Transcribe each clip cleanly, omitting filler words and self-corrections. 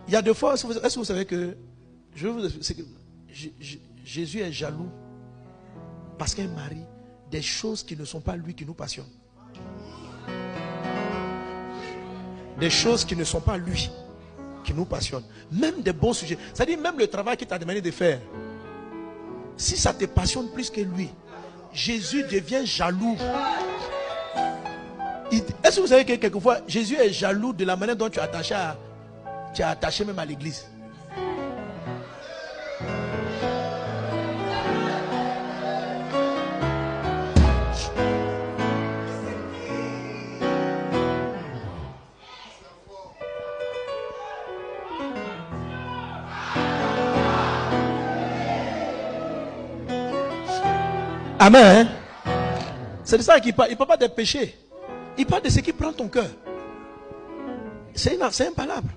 Il y a des fois, est-ce que vous savez que, je vais vous expliquer, Jésus est jaloux parce qu'elle marie des choses qui ne sont pas lui qui nous passionnent. Des choses qui ne sont pas lui qui nous passionnent. Même des bons sujets. C'est-à-dire même le travail qu'il t'a demandé de faire. Si ça te passionne plus que lui, Jésus devient jaloux. Est-ce que vous savez que quelquefois Jésus est jaloux de la manière dont tu es attaché même à l'église? Amen. C'est de ça qu'il parle. Il ne parle pas des péchés. Il parle de ce qui prend ton cœur. C'est un palabre.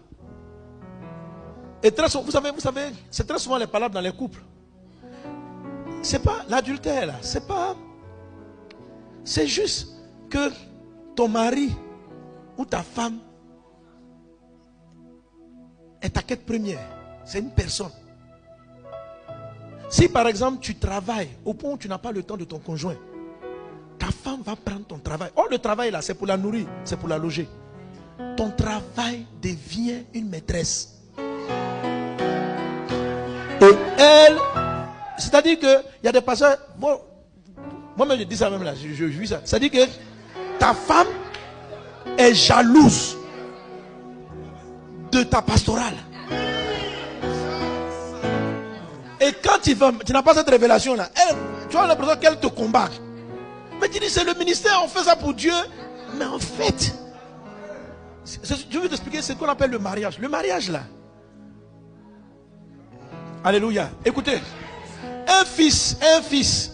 Et très souvent, vous savez, c'est très souvent les palabres dans les couples. C'est pas l'adultère là. C'est juste que ton mari ou ta femme est ta quête première. C'est une personne. Si par exemple tu travailles au point où tu n'as pas le temps de ton conjoint, ta femme va prendre ton travail. Oh, le travail là, c'est pour la nourrir, c'est pour la loger. Ton travail devient une maîtresse. Et elle, c'est-à-dire qu'il y a des pasteurs, moi-même je dis ça même là, je vis ça. C'est-à-dire que ta femme est jalouse de ta pastorale. Et quand tu n'as pas cette révélation là, tu as l'impression qu'elle te combat. Mais tu dis c'est le ministère, on fait ça pour Dieu. Mais en fait, je vais t'expliquer ce qu'on appelle le mariage. Le mariage là. Alléluia. Écoutez, un fils,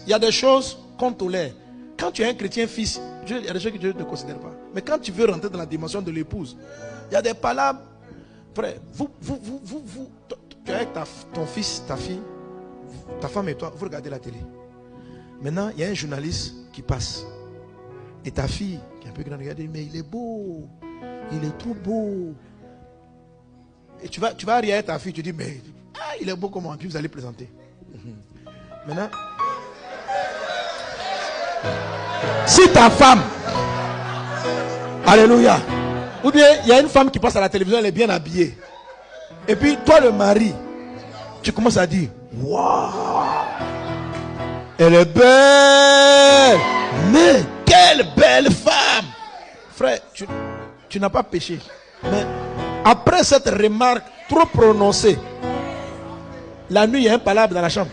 il y a des choses qu'on tolère. Quand tu es un chrétien fils, il y a des choses que Dieu ne considère pas. Mais quand tu veux rentrer dans la dimension de l'épouse, il y a des palabres. Frère, tu es avec ton fils, ta fille, ta femme et toi, vous regardez la télé. Maintenant, il y a un journaliste qui passe. Et ta fille, qui est un peu grande, regarde, mais il est beau. Il est trop beau. Et tu vas arrière ta fille, tu dis, mais il est beau comment? Puis vous allez plaisanter. Maintenant, si ta femme, alléluia, ou bien il y a une femme qui passe à la télévision, elle est bien habillée. Et puis toi le mari, tu commences à dire, waouh, elle est belle, mais quelle belle femme. Frère, tu n'as pas péché. Mais après cette remarque trop prononcée, la nuit il y a un palabre dans la chambre.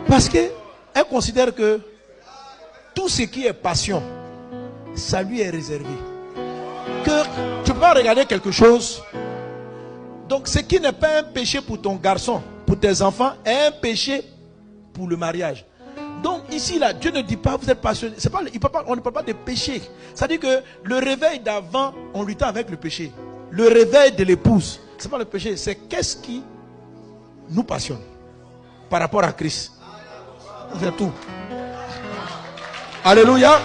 Parce qu'elle considère que tout ce qui est passion, ça lui est réservé. Que tu peux pas regarder quelque chose. Donc ce qui n'est pas un péché pour ton garçon, pour tes enfants, est un péché pour le mariage. Donc ici là, Dieu ne dit pas vous êtes passionné. On ne parle pas de péché. C'est-à-dire que le réveil d'avant, on luttait avec le péché. Le réveil de l'épouse, c'est pas le péché, c'est qu'est-ce qui nous passionne par rapport à Christ. C'est tout. Alléluia.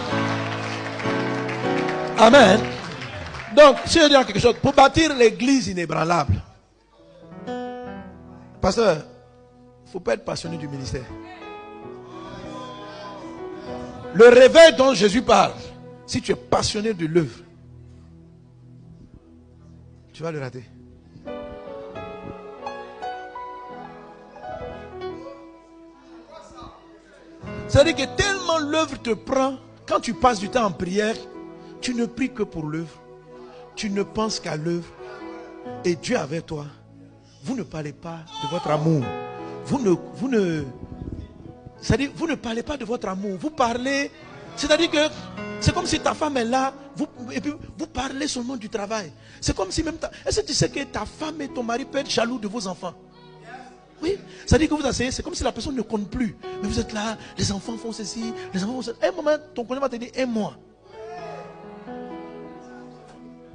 Amen. Donc, si je dis quelque chose, pour bâtir l'église inébranlable, pasteur, il ne faut pas être passionné du ministère. Le réveil dont Jésus parle, si tu es passionné de l'œuvre, tu vas le rater. C'est-à-dire que tellement l'œuvre te prend, quand tu passes du temps en prière, tu ne pries que pour l'œuvre. Tu ne penses qu'à l'œuvre. Et Dieu avec toi. Vous ne parlez pas de votre amour. C'est-à-dire, vous ne parlez pas de votre amour. Vous parlez. C'est-à-dire que c'est comme si ta femme est là. Et puis vous parlez seulement du travail. C'est comme si même. Est-ce que tu sais que ta femme et ton mari peuvent être jaloux de vos enfants? Oui, c'est-à-dire que vous asseyez, c'est comme si la personne ne compte plus. Mais vous êtes là, les enfants font ceci, les enfants font ceci. À un moment, ton conjoint va te dire, aime-moi.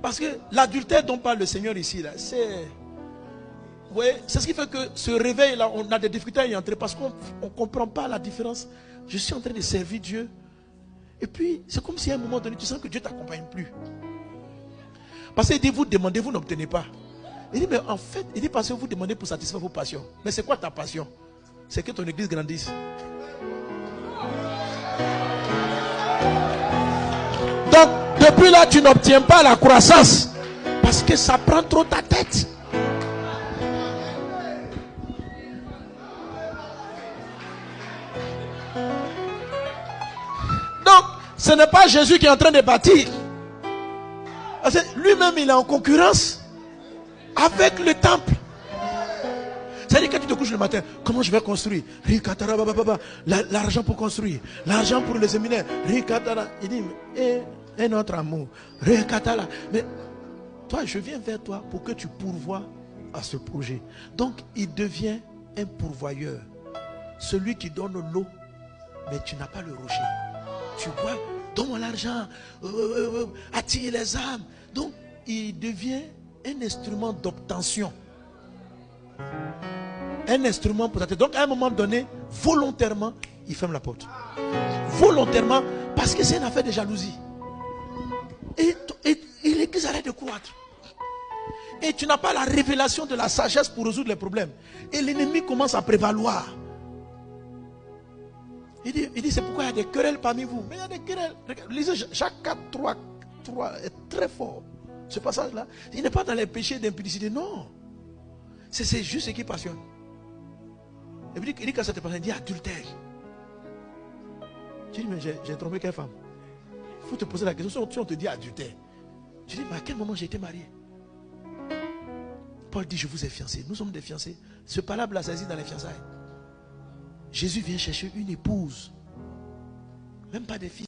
Parce que l'adultère dont parle le Seigneur ici, là, c'est ce qui fait que ce réveil-là, on a des difficultés à y entrer parce qu'on ne comprend pas la différence. Je suis en train de servir Dieu. Et puis, c'est comme si à un moment donné, tu sens que Dieu ne t'accompagne plus. Parce qu'il dit, vous demandez, vous n'obtenez pas. Il dit, mais en fait, il dit, parce que vous demandez pour satisfaire vos passions. Mais c'est quoi ta passion? C'est que ton église grandisse. Donc, depuis là, tu n'obtiens pas la croissance. Parce que ça prend trop ta tête. Donc, ce n'est pas Jésus qui est en train de bâtir. Lui-même, il est en concurrence avec le temple. C'est-à-dire que tu te couches le matin, comment je vais construire? L'argent pour construire, l'argent pour les séminaires. Il dit, et notre amour. Mais toi, je viens vers toi pour que tu pourvoies à ce projet. Donc, il devient un pourvoyeur. Celui qui donne l'eau, mais tu n'as pas le rocher. Tu vois, donne-moi l'argent, attire les âmes. Donc, il devient un instrument d'obtention. Un instrument pour t'atteindre. Donc, à un moment donné, volontairement, il ferme la porte. Volontairement, parce que c'est une affaire de jalousie. Et l'église arrête de croître. Et tu n'as pas la révélation de la sagesse pour résoudre les problèmes. Et l'ennemi commence à prévaloir. Il dit c'est pourquoi il y a des querelles parmi vous. Mais il y a des querelles. Lisez Jacques 4, 3 est très fort. Ce passage-là, il n'est pas dans les péchés d'impudicité. Non. C'est juste ce qui passionne. Et puis il dit quand ça te passionne, il dit adultère. Tu dis mais j'ai trompé quelle femme? Il faut te poser la question. Si on te dit adultère, tu dis mais à quel moment j'ai été marié? Paul dit je vous ai fiancé. Nous sommes des fiancés. Ce palabre-là s'agit dans les fiançailles. Jésus vient chercher une épouse. Même pas des fils.